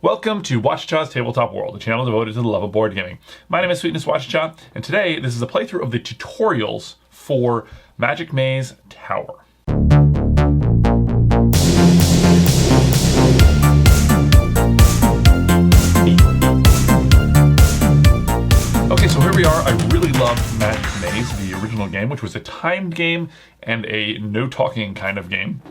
Welcome to Whachacha's Tabletop World, a channel devoted to the love of board gaming. My name is Sweetness Whachacha, and today this is a playthrough of the tutorials for Magic Maze Tower. Okay, so here we are. I really loved Magic Maze, the original game, which was a timed game and a no-talking kind of game.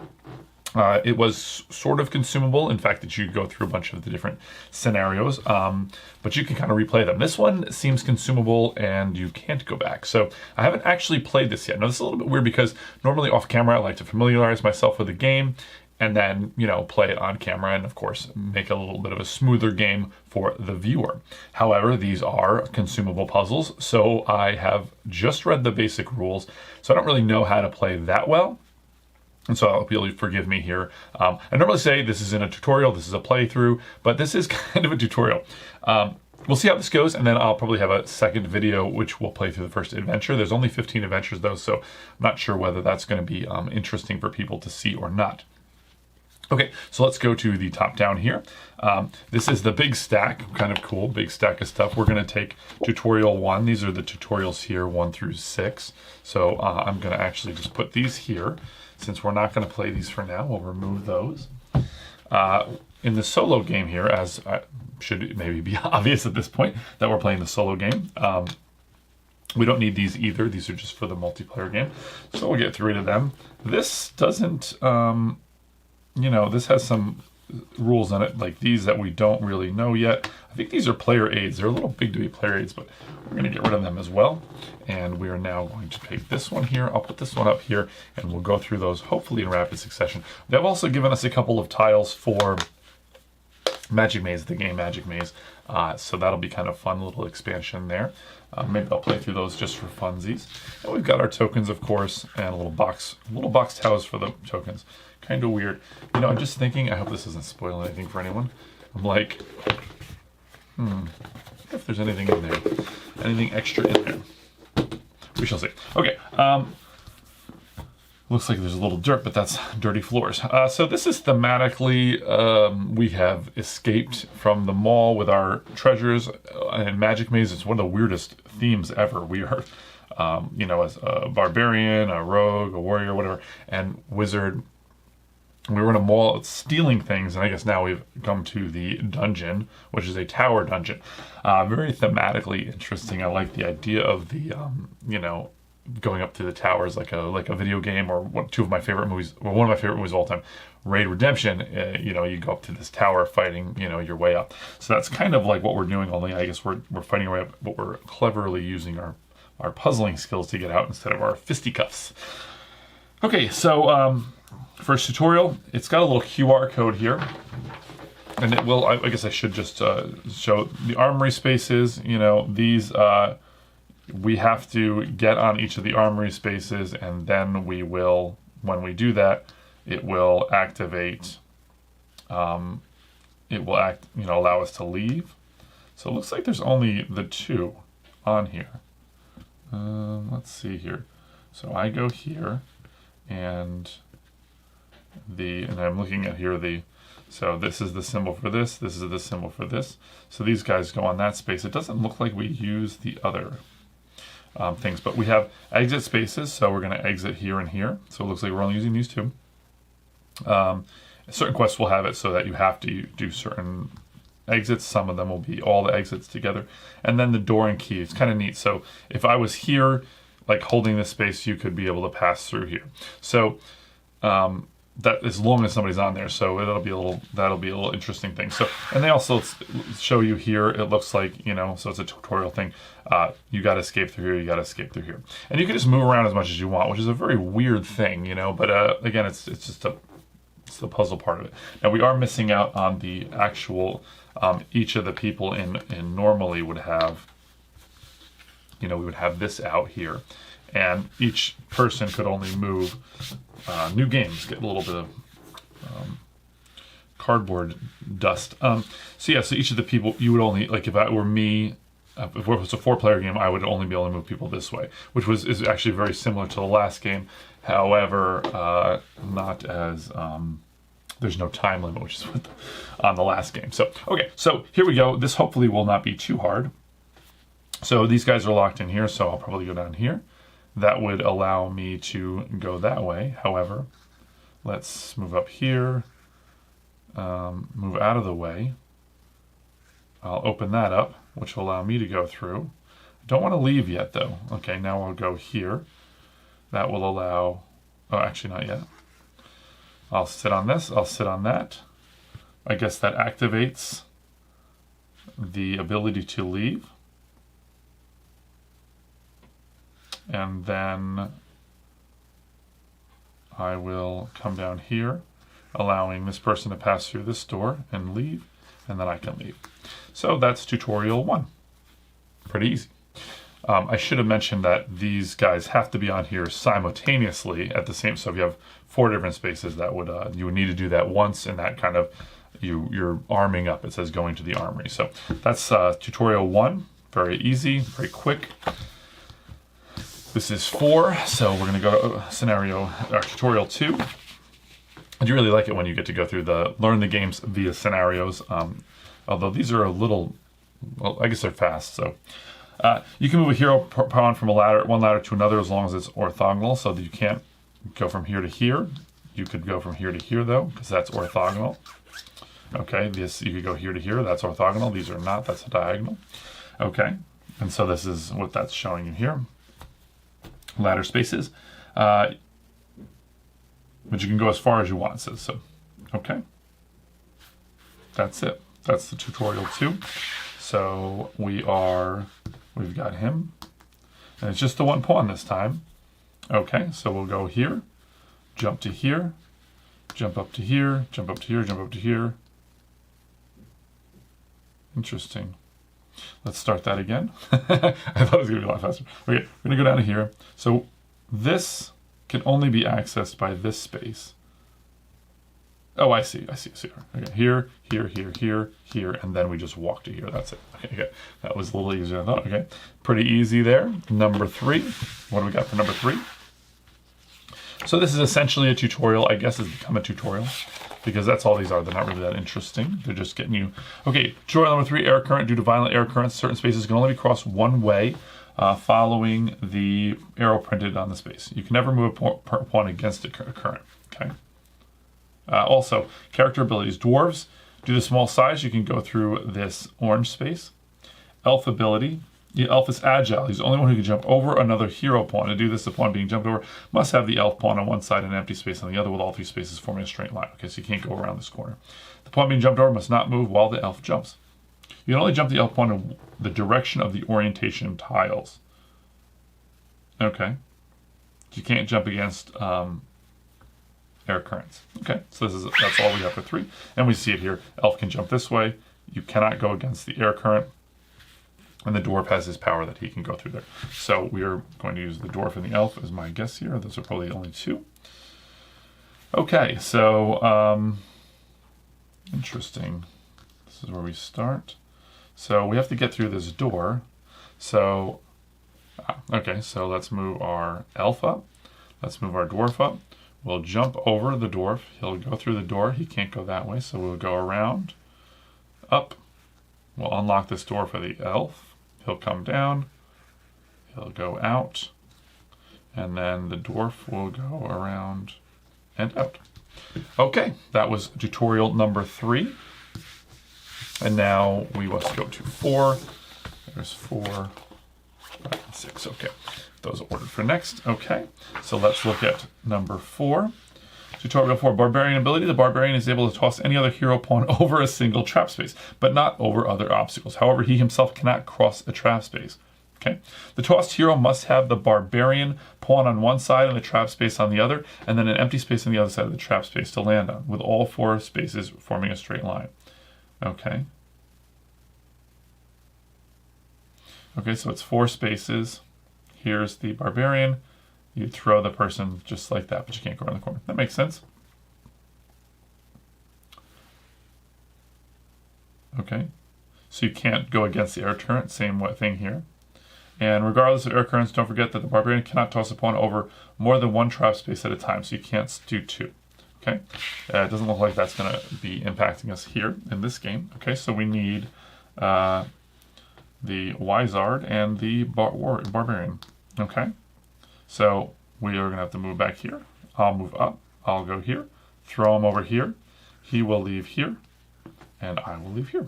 It was sort of consumable, in fact, that you go through a bunch of the different scenarios, but you can kind of replay them. This one seems consumable and you can't go back. So I haven't actually played this yet. Now, this is a little bit weird because normally off camera, I like to familiarize myself with the game and then, play it on camera and, of course, make a little bit of a smoother game for the viewer. However, these are consumable puzzles, so I have just read the basic rules, so I don't really know how to play that well. And so I hope you'll forgive me here. I normally say this isn't a tutorial, this is a playthrough, but this is kind of a tutorial. We'll see how this goes, and then I'll probably have a second video which will play through the first adventure. There's only 15 adventures though, so I'm not sure whether that's going to be interesting for people to see or not. Okay, so let's go to the top down here. This is the big stack, kind of cool, big stack of stuff. We're going to take tutorial 1. These are the tutorials here, 1 through 6. So I'm going to actually just put these here. Since we're not going to play these for now, we'll remove those. In the solo game here, as should maybe be obvious at this point that we're playing the solo game, we don't need these either. These are just for the multiplayer game. So we'll get rid of them. This doesn't, this has some rules on it, like these that we don't really know yet. I think these are player aids. They're a little big to be player aids, but we're going to get rid of them as well. And we are now going to take this one here. I'll put this one up here, and we'll go through those hopefully in rapid succession. They've also given us a couple of tiles for Magic Maze, the game Magic Maze. So that'll be kind of fun, little expansion there. Maybe I'll play through those just for funsies. And we've got our tokens, of course, and a little box towers for the tokens. Kind of weird. I'm just thinking, I hope this doesn't spoil anything for anyone. I'm like, I wonder if there's anything in there. Anything extra in there. We shall see. Okay. Looks like there's a little dirt, but that's dirty floors. So this is thematically, we have escaped from the mall with our treasures and Magic Maze. It's one of the weirdest themes ever. We are, as a barbarian, a rogue, a warrior, whatever, and wizard. We were in a mall stealing things, and I guess now we've come to the dungeon, which is a tower dungeon. Very thematically interesting. I like the idea of the, going up to the towers like a video game, or one of my favorite movies of all time, Raid Redemption. You go up to this tower fighting, your way up. So that's kind of like what we're doing, only I guess we're fighting our way up, but we're cleverly using our puzzling skills to get out instead of our fisticuffs. Okay, so first tutorial, it's got a little QR code here, and it will, I guess I should just show the armory spaces. These, we have to get on each of the armory spaces, and then we will, when we do that, it will activate, allow us to leave. So it looks like there's only the 2 on here. Let's see here. So I go here, and I'm looking at here so this is the symbol for this is the symbol for this. So these guys go on that space. It doesn't look like we use the other things, but we have exit spaces, so we're going to exit here and here. So it looks like we're only using these 2. Certain quests will have it so that you have to do certain exits. Some of them will be all the exits together. And then the door and key. It's kind of neat. So if I was here, like holding this space, you could be able to pass through here. So that as long as somebody's on there, so that'll be a little interesting thing. So, and they also show you here, it looks like, so it's a tutorial thing. You got to escape through here, you got to escape through here, and you can just move around as much as you want, which is a very weird thing, but again, it's just it's the puzzle part of it. Now we are missing out on the actual, each of the people in normally would have, we would have this out here, and each person could only move. New games get a little bit of cardboard dust. So each of the people, you would only, like if it were me, if it was a 4-player game, I would only be able to move people this way, which is actually very similar to the last game. However, not as there's no time limit, which is what on the last game. So, okay, so here we go. This hopefully will not be too hard. So these guys are locked in here, so I'll probably go down here. That would allow me to go that way. However, let's move up here, move out of the way. I'll open that up, which will allow me to go through. I don't want to leave yet, though. Okay, now I'll go here. That will allow... Oh, actually, not yet. I'll sit on this. I'll sit on that. I guess that activates the ability to leave. And then I will come down here, allowing this person to pass through this door and leave, and then I can leave. So that's tutorial 1. Pretty easy. I should have mentioned that these guys have to be on here simultaneously at the same. So if you have 4 different spaces, that would you would need to do that once, and that kind of you're arming up. It says going to the armory. So that's tutorial 1. Very easy, very quick. This is 4, so we're going to go to tutorial 2. I do really like it when you get to go through learn the games via scenarios. Although these are a little, well, I guess they're fast. So you can move a hero pawn from one ladder to another as long as it's orthogonal. So that you can't go from here to here. You could go from here to here though, because that's orthogonal. Okay, this you could go here to here. That's orthogonal. These are not. That's a diagonal. Okay, and so this is what that's showing you here. Ladder spaces, but you can go as far as you want, it says so. Okay, that's it. That's the tutorial 2. So we've got him, and it's just the 1 pawn this time. Okay, so we'll go here, jump to here, jump up to here, jump up to here, jump up to here. Interesting. Let's start that again. I thought it was going to be a lot faster. Okay, we're going to go down to here. So this can only be accessed by this space. Oh, I see. Okay, here, and then we just walk to here. That's it. Okay. That was a little easier than I thought. Okay, pretty easy there. Number 3. What do we got for number 3? So this is essentially a tutorial. I guess it's become a tutorial, because that's all these are. They're not really that interesting. They're just getting you... Okay, tutorial number 3, air current. Due to violent air currents, certain spaces can only be crossed one way, following the arrow printed on the space. You can never move a pawn against a current. Okay. Also, character abilities. Dwarves, due to the small size, you can go through this orange space. Elf ability. The elf is agile. He's the only one who can jump over another hero pawn. To do this, the pawn being jumped over must have the elf pawn on one side and an empty space on the other, with all 3 spaces forming a straight line. Okay, so you can't go around this corner. The pawn being jumped over must not move while the elf jumps. You can only jump the elf pawn in the direction of the orientation of tiles. Okay. You can't jump against air currents. Okay, so that's all we have for 3. And we see it here. Elf can jump this way. You cannot go against the air current. And the dwarf has his power that he can go through there. So we are going to use the dwarf and the elf as my guess here. Those are probably the only 2. Okay, so interesting. This is where we start. So we have to get through this door. So, okay, so let's move our elf up. Let's move our dwarf up. We'll jump over the dwarf. He'll go through the door. He can't go that way, so we'll go around, up. We'll unlock this door for the elf. He'll come down. He'll go out. And then the dwarf will go around and out. Okay, that was tutorial number 3. And now we must go to 4. There's 4, 5, and 6. Okay, those are ordered for next. Okay, so let's look at number 4. Tutorial 4, Barbarian ability. The Barbarian is able to toss any other hero pawn over a single trap space, but not over other obstacles. However, he himself cannot cross a trap space. Okay. The tossed hero must have the Barbarian pawn on one side and the trap space on the other, and then an empty space on the other side of the trap space to land on, with all 4 spaces forming a straight line. Okay. Okay, so it's 4 spaces. Here's the Barbarian. You throw the person just like that, but you can't go around the corner. That makes sense. Okay, so you can't go against the air current, same thing here. And regardless of air currents, don't forget that the Barbarian cannot toss a pawn over more than 1 trap space at a time, so you can't do 2. Okay, it doesn't look like that's going to be impacting us here in this game. Okay, so we need the Wizard and the Barbarian. Okay, so we are going to have to move back here. I'll move up. I'll go here. Throw him over here. He will leave here. And I will leave here.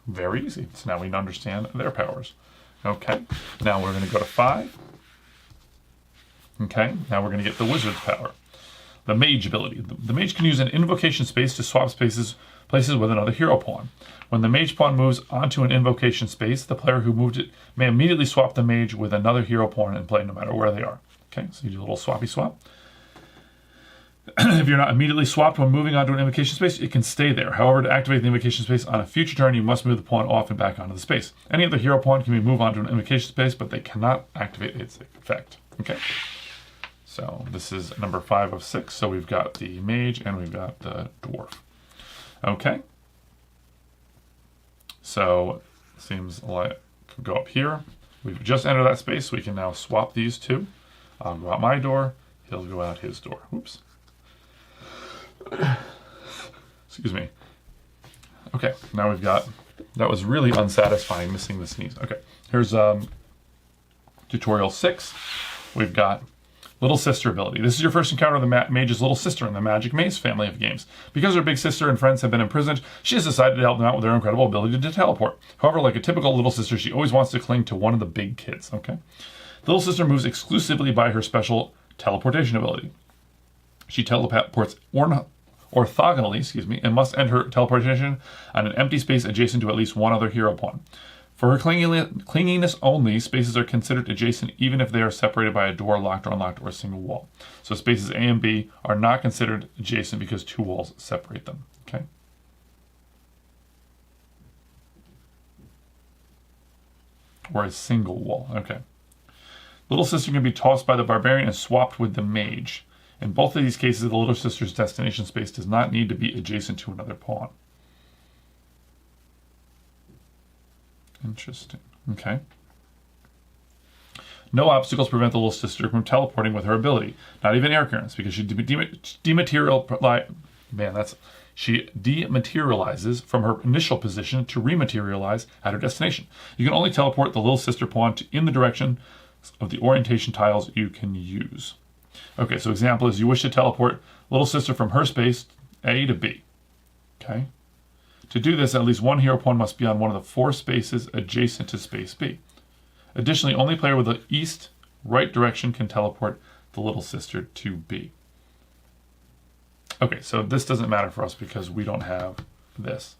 Very easy. So now we understand their powers. Okay, now we're going to go to 5. Okay, now we're going to get the Wizard's power. The Mage ability. The Mage can use an invocation space to swap places with another hero pawn. When the Mage pawn moves onto an invocation space, the player who moved it may immediately swap the Mage with another hero pawn and play no matter where they are. Okay, so you do a little swappy swap. If you're not immediately swapped when moving onto an invocation space, it can stay there. However, to activate the invocation space on a future turn, you must move the pawn off and back onto the space. Any other hero pawn can be moved onto an invocation space, but they cannot activate its effect. Okay. So this is number 5 of 6. So we've got the Mage and we've got the Dwarf. Okay. So seems like go up here. We've just entered that space. We can now swap these two. I'll go out my door. He'll go out his door. Oops. Excuse me. Okay, now we've got, that was really unsatisfying, missing the sneeze. Okay, here's tutorial 6. We've got Little Sister ability. This is your first encounter of the Mage's little sister in the Magic Maze family of games. Because her big sister and friends have been imprisoned, she has decided to help them out with their incredible ability to teleport. However, like a typical little sister, she always wants to cling to one of the big kids, okay? The little sister moves exclusively by her special teleportation ability. She teleports orthogonally, and must end her teleportation on an empty space adjacent to at least one other hero pawn. For her clinginess only, spaces are considered adjacent even if they are separated by a door, locked or unlocked, or a single wall. So spaces A and B are not considered adjacent because 2 walls separate them. Okay. Or a single wall. Okay. Little sister can be tossed by the barbarian and swapped with the mage. In both of these cases, the little sister's destination space does not need to be adjacent to another pawn. Interesting. Okay. No obstacles prevent the little sister from teleporting with her ability. Not even air currents, because she dematerializes from her initial position to rematerialize at her destination. You can only teleport the little sister pawn in the direction of the orientation tiles you can use. Okay, so example is you wish to teleport little sister from her space A to B. Okay. To do this, at least one hero pawn must be on one of the 4 spaces adjacent to space B. Additionally, only player with the east-right direction can teleport the little sister to B. Okay, so this doesn't matter for us because we don't have this.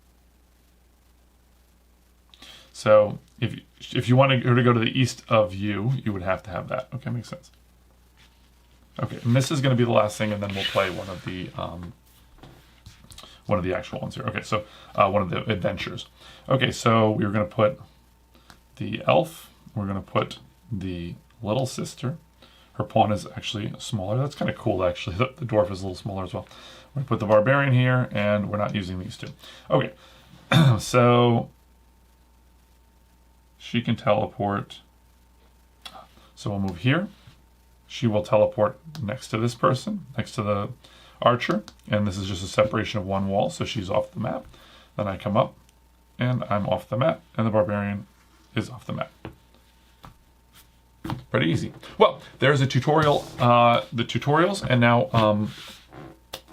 So if you want her to go to the east of you, you would have to have that. Okay, makes sense. Okay, and this is going to be the last thing, and then we'll play one of the actual ones here. Okay, so one of the adventures. Okay, so we're going to put the elf. We're going to put the little sister. Her pawn is actually smaller. That's kind of cool, actually. The dwarf is a little smaller as well. We're going to put the barbarian here, and we're not using these 2. Okay, so she can teleport. So we'll move here. She will teleport next to this person, next to the archer, and this is just a separation of 1 wall, so she's off the map. Then I come up, and I'm off the map, and the barbarian is off the map. Pretty easy. Well, there's a tutorial, the tutorials, and now I'm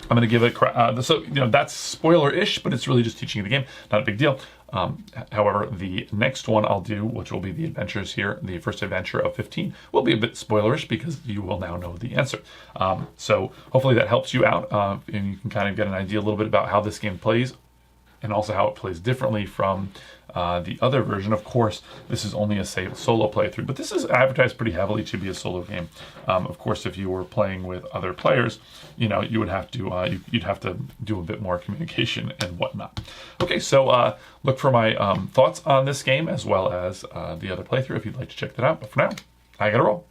going to give it, so, that's spoiler-ish, but it's really just teaching you the game, not a big deal. However, the next one I'll do, which will be the adventures here, the first adventure of 15, will be a bit spoilerish because you will now know the answer. So hopefully that helps you out, and you can kind of get an idea a little bit about how this game plays, and also how it plays differently from the other version. Of course, this is only a solo playthrough, but this is advertised pretty heavily to be a solo game. Of course, if you were playing with other players, you would have to you'd have to do a bit more communication and whatnot. Okay, so look for my thoughts on this game as well as the other playthrough if you'd like to check that out. But for now, I gotta roll.